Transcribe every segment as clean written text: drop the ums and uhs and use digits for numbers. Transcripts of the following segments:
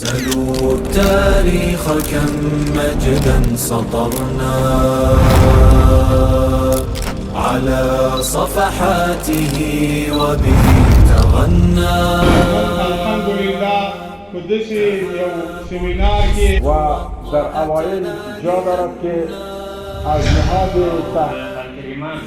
سلوا التاريخ كم مجدا سطرنا على صفحاته وبه تغنى. الحمد لله قدسی یو سیمینار کې و در اوایل جا دارد که از نهاد کلمات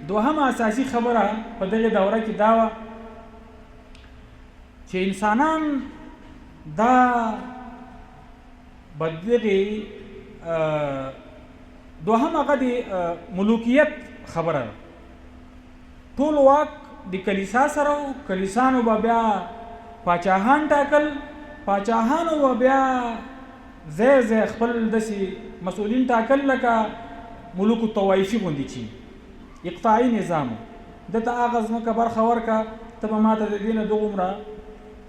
دوهم اساسی خبره په دغه دوره کې دا وه چې انسانان دا بدغه دوهم هغه د ملوکیت خبره ټول واک د کلیسا سره کلیسانو به بیا پاچاهان ټاکل پاچاهانو به بیا ځای خپل داسې مسؤلین ټاکل لکه ملوک الطوایفي غوندې چې اقطاعي نظام دته هغه ځمکه برخه ورکه ته به ماته د دې نه دومره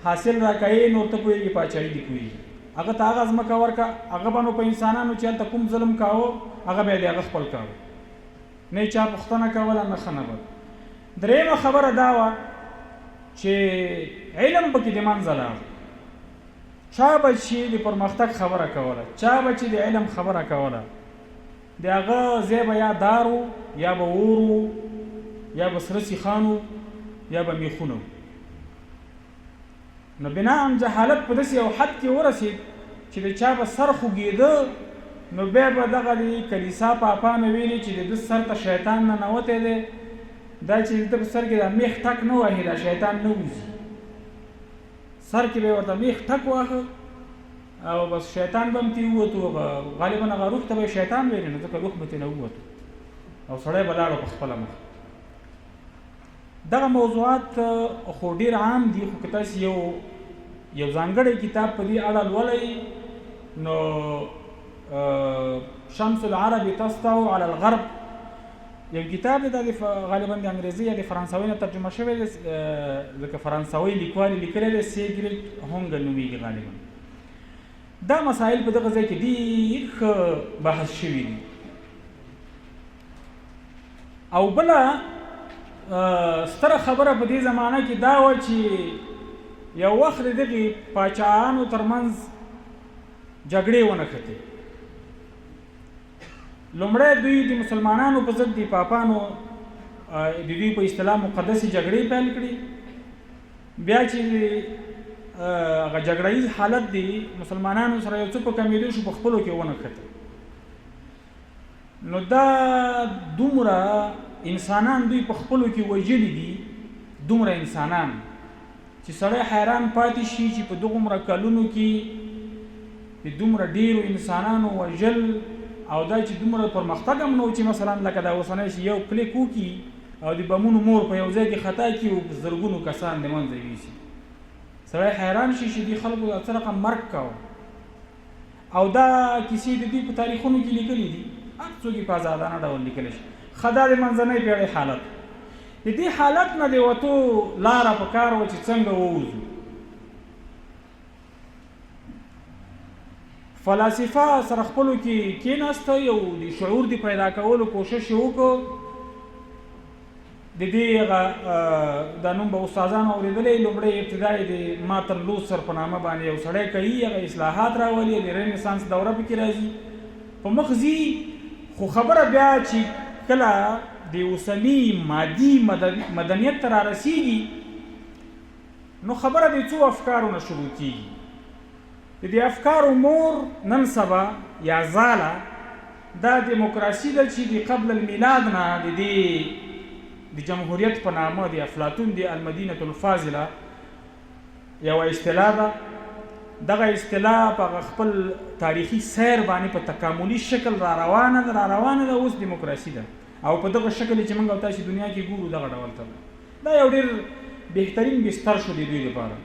حاصل راکوې نو ته پوهېږي پاچاهي دې پوهېږي هغه ته هغه ځمکه ورکه هغه به نو په انسانانو چې هلته کوم ظلم کاوه هغه بیا د هغه خپل کاوه نه یې چا پوښتنه کوله نه ښه نه بد. درېیمه خبره دا وه چې علم پکې د منځه لاړ چا به چې د پرمختګ خبره کوله چا به چې د علم خبره کوله د هغه ځای به یا دار و یا به اور و یا به سره سیخان و یا به میخونه نو بناء جهالت په داسې یو حد کې ورسېد چې د چا به سر خوږېده نو بیا به دغه د کلیسا پاپانو ویلي چې د ده سر ته شیطان ننوتی دی دا چې د ده په سر کې دا میخ ټک نه وهي دا شیطان نه وځي سر کې به یې ورته میخ ټک واهه او بس شیطان به هم ترې ووتو غالبا هغه روح ته به یې شیطان ویلې نو ځکه روح به ترې نه ووتو او سړی به لاړو په خپله مخ. دغه موضوعات خو ډېر عام دي خو که تاسې یو ځانګړی کتاب په دې اړه لولئ نو شمس العرب تسطع على الغرب یو کتاب دی دا غالبا د انګریزي یا د فرانسوي نه ترجمه شوی دی ځکه فرانسوي لیکوال یې لیکلی دی سیګریټ هونګل نومیږي غالبا. دا مسایل په دغه ځای کې ډېر ښه بحث شوي دي. او بله ستره خبره په دې زمانه کې دا وه چې یو وخت د دغې پاچاهانو ترمنځ جګړې ونښتې. لومړی دوی د مسلمانانو په ضد د پاپانو د دوی په اصطلاح مقدسې جګړې پیل کړي بیا چې هغه جګړه ییز حالت دی مسلمانانو سره یو څه په کمېدو شو په خپلو کې ونښته نو دا دومره انسانان دوی په خپلو کې وژلي دي دومره انسانان چې سړی حیران پاتې شي چې په دومره کلونو کې د دومره ډېرو انسانانو وژل او دا چې دومره پرمختګ هم نه و چې مثلا لکه دا اوسنی چې یو کلیک وکړي او د بمونو مور په یو ځای کې خطا کړي او زرګونو کسان د منځه یوسي سړی حیران شي چې دې خلکو څه رقم مرګ کوه او دا کیسې د دوی په تاریخونو کې لیکلي دي هر څوک یې په ازادانه ډول لیکلی شي. ښه دا د منځنۍ پېړۍ حالت د دې حالت نه د وتو لاره په کار وه چې څنګه ووځو. فلاسفه سره خپلو کې کېناسته یو د شعور د پیدا کولو کوشش یې وکړو د دې هغه دا نوم به استادانو اورېدلی لومړی ابتدا یې د مارتن لوثر په نامه باندې یو سړی کوي هغه اصلاحات راولي د رنسانس دوره پکې راځي په مخ ځي خو خبره بیا چې کله د اوسني مادي مدنیت ته رارسېږي نو خبره د څو افکارو نه شروع کېږي. د دې افکارو مور نن سبا یا زاله دا دیموکراسي ده چې د قبل المیلاد نه د دې د جمهوریت په نامه د افلاطون د المدینة الفاضله یوه اصطلاح ده. دغه اصطلاح په خپل تاریخي سیر باندې په تکاملي شکل راروانه ده اوس دیموکراسي ده او په دغه شکل چې موږ او تاسې دنیا کې ګورو دغه ډول ته دا یو ډېر بهترین بستر شو د دوی لپاره.